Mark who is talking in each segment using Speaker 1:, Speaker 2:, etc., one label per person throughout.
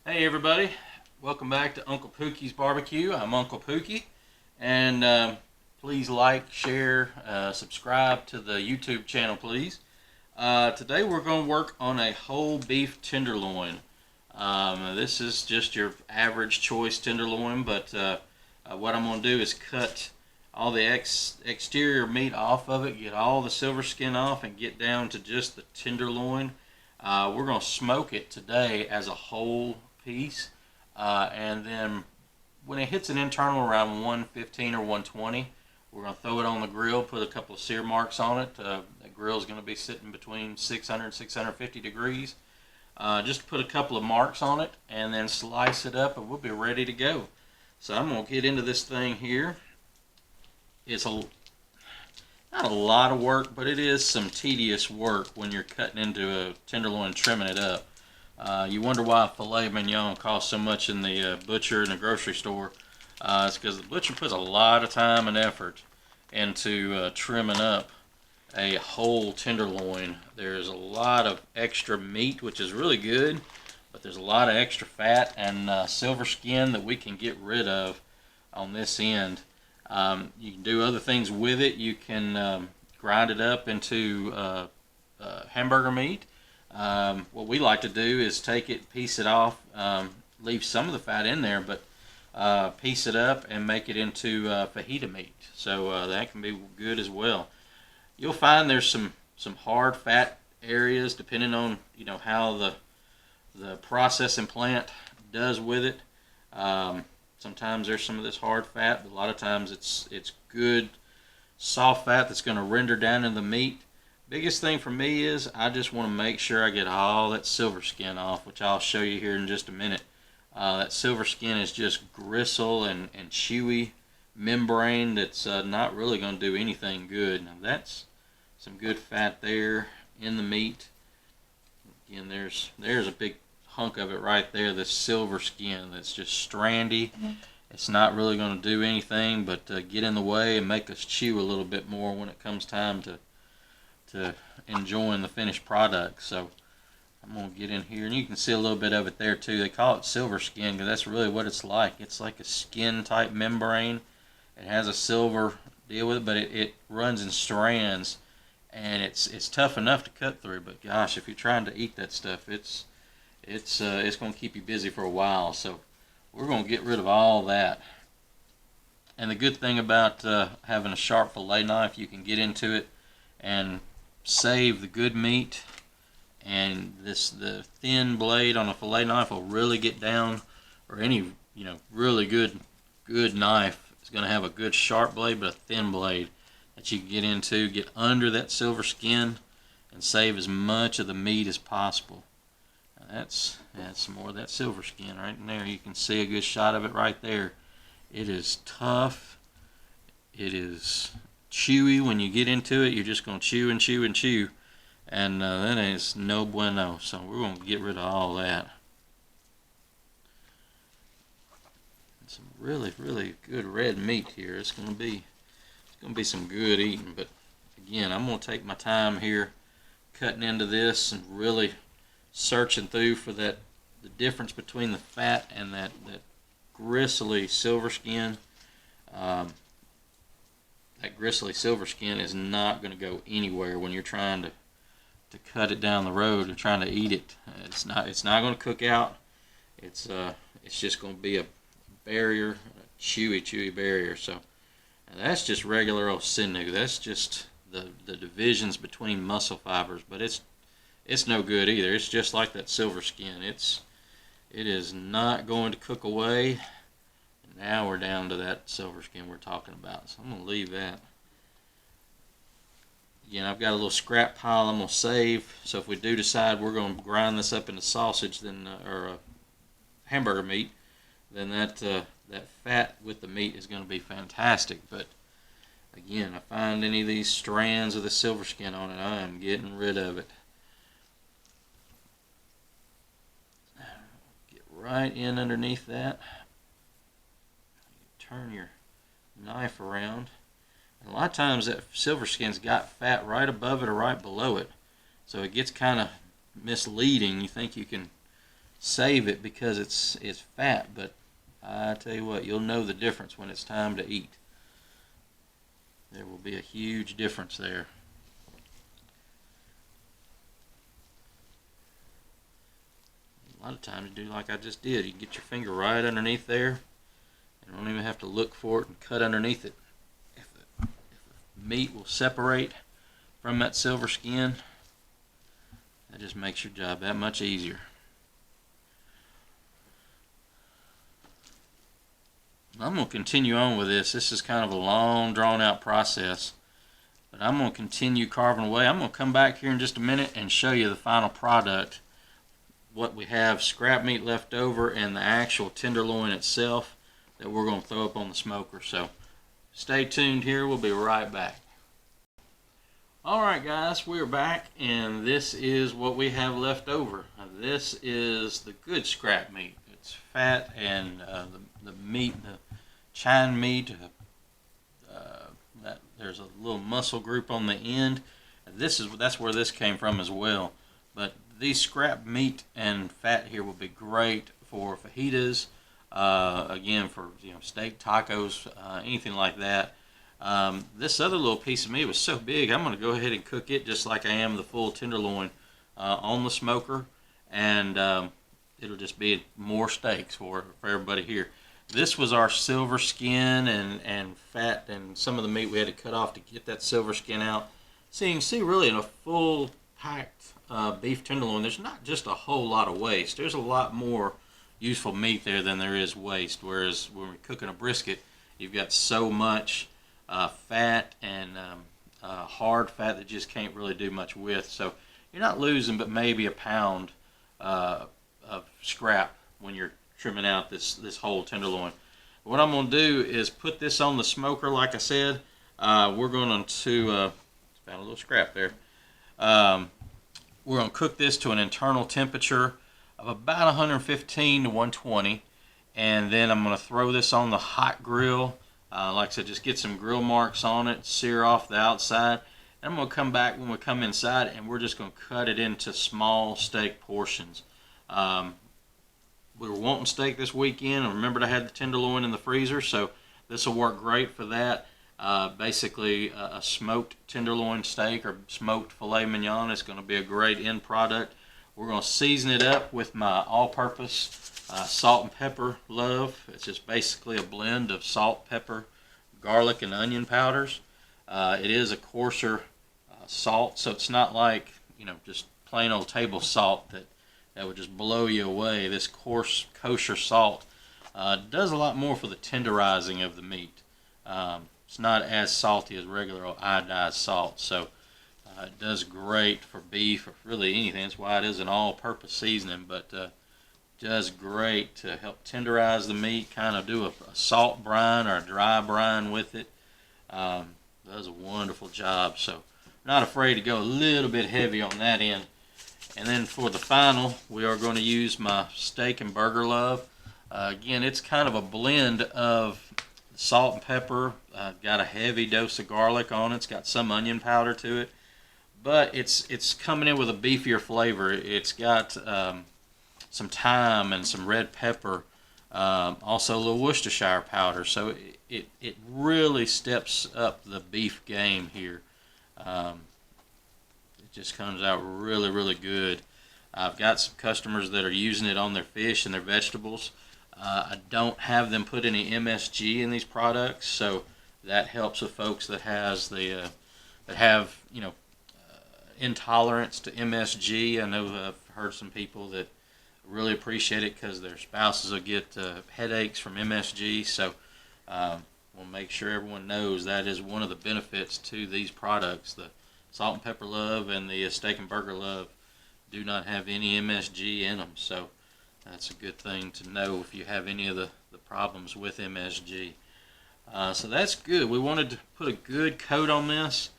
Speaker 1: Hey everybody, welcome back to Uncle Pookie's Barbecue. I'm Uncle Pookie, and please like, share, subscribe to the YouTube channel, please. Today we're going to work on a whole beef tenderloin. This is just your average choice tenderloin, but what I'm going to do is cut all the exterior meat off of it, get all the silver skin off, and get down to just the tenderloin. We're going to smoke it today as a whole piece, and then when it hits an internal around 115 or 120, we're going to throw it on the grill, put a couple of sear marks on it. The grill is going to be sitting between 600 and 650 degrees. Just put a couple of marks on it and then slice it up, and we'll be ready to go. So I'm going to get into this thing here. It's not a lot of work, but it is some tedious work when you're cutting into a tenderloin, trimming it up. You wonder why filet mignon costs so much in the butcher and the grocery store. It's because the butcher puts a lot of time and effort into trimming up a whole tenderloin. There's a lot of extra meat, which is really good, but there's a lot of extra fat and silver skin that we can get rid of on this end. You can do other things with it. You can grind it up into hamburger meat. What we like to do is take it, piece it off, leave some of the fat in there, but piece it up and make it into fajita meat. So that can be good as well. You'll find there's some hard fat areas depending on how the processing plant does with it. Sometimes there's some of this hard fat, but a lot of times it's good soft fat that's going to render down in the meat. Biggest thing for me is I just want to make sure I get all that silver skin off, which I'll show you here in just a minute. That silver skin is just gristle and chewy membrane that's not really going to do anything good. Now that's some good fat there in the meat. Again, there's a big hunk of it right there, this silver skin that's just strandy. It's not really going to do anything but get in the way and make us chew a little bit more when it comes time to enjoying the finished product. So I'm going to get in here, and you can see a little bit of it there too. They call it silver skin because that's really what it's like. It's like a skin type membrane. It has a silver deal with it, but it runs in strands, and it's tough enough to cut through, but gosh, if you're trying to eat that stuff, it's going to keep you busy for a while. So we're going to get rid of all that. And the good thing about having a sharp fillet knife, you can get into it and save the good meat, and the thin blade on a fillet knife will really get down, or any really good knife is going to have a good sharp blade but a thin blade that you can get into, get under that silver skin and save as much of the meat as possible. That's some more of that silver skin right in there. You can see a good shot of it right there. It is tough. It is chewy. When you get into it, you're just going to chew and chew and chew, and that is no bueno. So we're going to get rid of all that. Some really good red meat here. It's going to be some good eating. But again, I'm going to take my time here cutting into this and really searching through for the difference between the fat and that gristly silver skin. That gristly silver skin is not going to go anywhere when you're trying to cut it down the road and trying to eat it. It's not going to cook out. It's just going to be a barrier, a chewy barrier. So that's just regular old sinew. That's just the divisions between muscle fibers, but it's no good either. It's just like that silver skin. It is not going to cook away. Now we're down to that silver skin we're talking about. So I'm going to leave that. Again, I've got a little scrap pile I'm going to save. So if we do decide we're going to grind this up into sausage, then or hamburger meat, then that fat with the meat is going to be fantastic. But again, if I find any of these strands of the silver skin on it, I am getting rid of it. Get right in underneath that. Turn your knife around, and a lot of times that silver skin's got fat right above it or right below it, so it gets kind of misleading. You think you can save it because it's fat, but I tell you what, you'll know the difference when it's time to eat. There will be a huge difference there. A lot of times you do like I just did. You can get your finger right underneath there. You don't even have to look for it and cut underneath it. If the meat will separate from that silver skin, that just makes your job that much easier. I'm going to continue on with this. This is kind of a long, drawn-out process, but I'm going to continue carving away. I'm going to come back here in just a minute and show you the final product, what we have scrap meat left over and the actual tenderloin itself that we're going to throw up on the smoker. So stay tuned here. We'll be right back. Alright guys, we're back, and this is what we have left over. This is the good scrap meat. It's fat, and the meat, the chine meat, that there's a little muscle group on the end. That's where this came from as well. But these scrap meat and fat here will be great for fajitas, again for steak tacos, anything like that. This other little piece of meat was so big, I'm going to go ahead and cook it just like I am the full tenderloin on the smoker, and it'll just be more steaks for everybody here. This was our silver skin and fat and some of the meat we had to cut off to get that silver skin out. So you can see really in a full packed beef tenderloin, there's not just a whole lot of waste. There's a lot more useful meat there than there is waste, whereas when we're cooking a brisket, you've got so much fat and hard fat that just can't really do much with. So you're not losing but maybe a pound of scrap when you're trimming out this whole tenderloin. What I'm going to do is put this on the smoker. Like I said, we're going to found a little scrap there. We're going to cook this to an internal temperature of about 115 to 120, and then I'm going to throw this on the hot grill. Like I said, just get some grill marks on it, sear off the outside. And I'm going to come back when we come inside, and we're just going to cut it into small steak portions. We were wanting steak this weekend, and remembered I had the tenderloin in the freezer, so this will work great for that. Basically, a smoked tenderloin steak or smoked filet mignon is going to be a great end product. We're going to season it up with my all-purpose salt and pepper love. It's just basically a blend of salt, pepper, garlic, and onion powders. It is a coarser salt, so it's not like just plain old table salt that would just blow you away. This coarse kosher salt does a lot more for the tenderizing of the meat. It's not as salty as regular iodized salt, so it does great for beef or really anything. That's why it is an all-purpose seasoning, but does great to help tenderize the meat, kind of do a salt brine or a dry brine with it. Does a wonderful job, so not afraid to go a little bit heavy on that end. And then for the final, we are going to use my steak and burger love. Again, it's kind of a blend of salt and pepper. Got a heavy dose of garlic on it. It's got some onion powder to it. But it's coming in with a beefier flavor. It's got some thyme and some red pepper. Also a little Worcestershire powder. So it really steps up the beef game here. Just comes out really, really good. I've got some customers that are using it on their fish and their vegetables. I don't have them put any MSG in these products, so that helps with folks that have intolerance to MSG. I know I've heard some people that really appreciate it because their spouses will get headaches from MSG. So we'll make sure everyone knows that is one of the benefits to these products. The salt and pepper love and the steak and burger love do not have any MSG in them, so that's a good thing to know if you have any of the problems with MSG. So that's good. We wanted to put a good coat on this,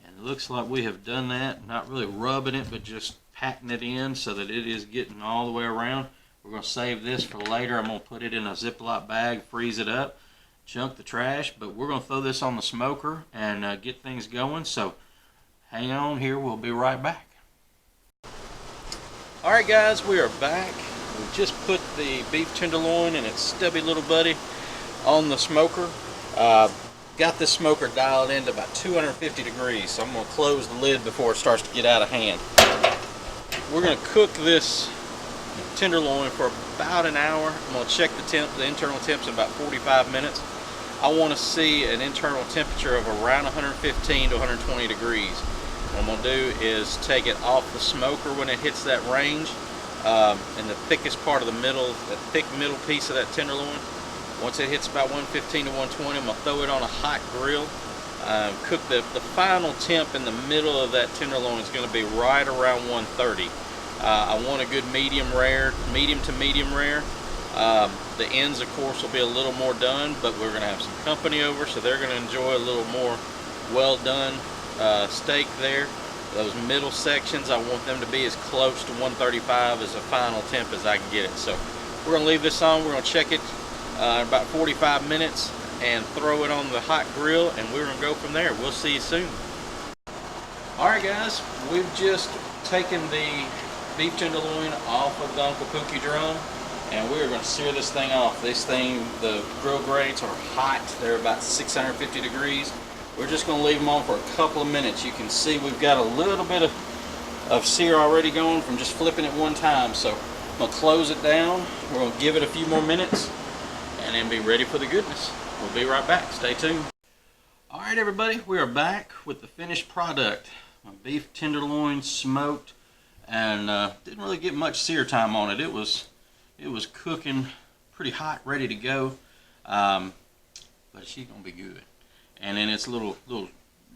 Speaker 1: and it looks like we have done that. Not really rubbing it, but just patting it in so that it is getting all the way around. We're going to save this for later. I'm going to put it in a Ziploc bag, freeze it up, chunk the trash, but we're going to throw this on the smoker and get things going. So hang on here, we'll be right back. Alright guys, we are back. We've just put the beef tenderloin and its stubby little buddy on the smoker. Got this smoker dialed into about 250 degrees, so I'm going to close the lid before it starts to get out of hand. We're going to cook this tenderloin for about an hour. I'm going to check the internal temps in about 45 minutes. I want to see an internal temperature of around 115 to 120 degrees. What I'm going to do is take it off the smoker when it hits that range, in the thickest part of the middle, that thick middle piece of that tenderloin. Once it hits about 115 to 120, I'm going to throw it on a hot grill. Cook the final temp in the middle of that tenderloin is going to be right around 130. I want a good medium to medium rare. The ends, of course, will be a little more done, but we're going to have some company over, so they're going to enjoy a little more well done steak there. Those middle sections, I want them to be as close to 135 as a final temp as I can get it. So we're going to leave this on. We're going to check it in about 45 minutes and throw it on the hot grill, and we're going to go from there. We'll see you soon. Alright guys, we've just taken the beef tenderloin off of the Uncle Pookie drum, and we're going to sear this thing off. This thing, the grill grates are hot. They're about 650 degrees. We're just going to leave them on for a couple of minutes. You can see we've got a little bit of sear already going from just flipping it one time. So I'm going to close it down. We're going to give it a few more minutes and then be ready for the goodness. We'll be right back. Stay tuned. Alright everybody, we are back with the finished product. My beef tenderloin smoked, and didn't really get much sear time on it. It was cooking pretty hot, ready to go, but she's gonna be good. And then its little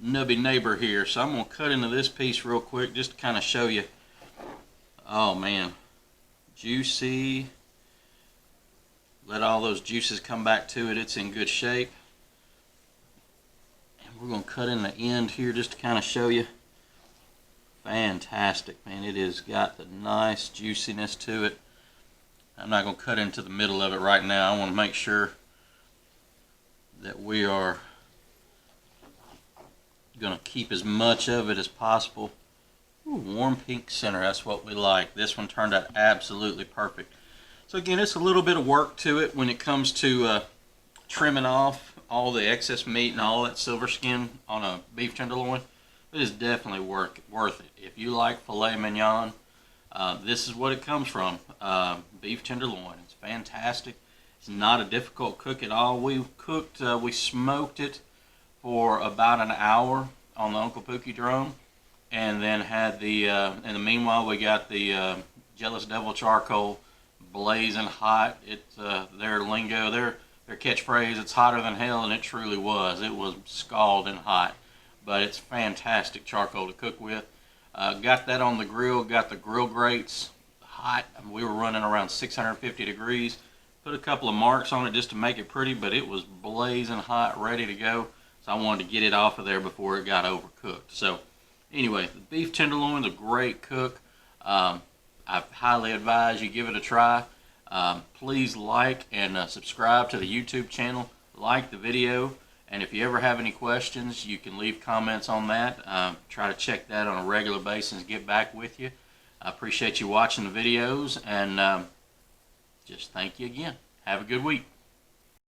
Speaker 1: nubby neighbor here, so I'm gonna cut into this piece real quick just to kind of show you. Oh man, juicy. Let all those juices come back to it. It's in good shape. And we're gonna cut in the end here just to kind of show you. Fantastic, man. It has got the nice juiciness to it. I'm not going to cut into the middle of it right now. I want to make sure that we are going to keep as much of it as possible. Ooh, warm pink center, that's what we like. This one turned out absolutely perfect. So again, it's a little bit of work to it when it comes to trimming off all the excess meat and all that silver skin on a beef tenderloin. It is definitely worth it. If you like filet mignon, this is what it comes from. Beef tenderloin. It's fantastic. It's not a difficult cook at all. We smoked it for about an hour on the Uncle Pookie drum, and then had in the meanwhile we got the Jealous Devil charcoal blazing hot. It's their lingo, their catchphrase. It's hotter than hell, and it truly was. It was scalding hot. But it's fantastic charcoal to cook with. Got that on the grill, got the grill grates hot. I mean, we were running around 650 degrees. Put a couple of marks on it just to make it pretty, but it was blazing hot, ready to go. So I wanted to get it off of there before it got overcooked. So anyway, the beef tenderloin is a great cook. I highly advise you give it a try. Please like and subscribe to the YouTube channel. Like the video. And if you ever have any questions, you can leave comments on that. Try to check that on a regular basis and get back with you. I appreciate you watching the videos, and just thank you again. Have a good week.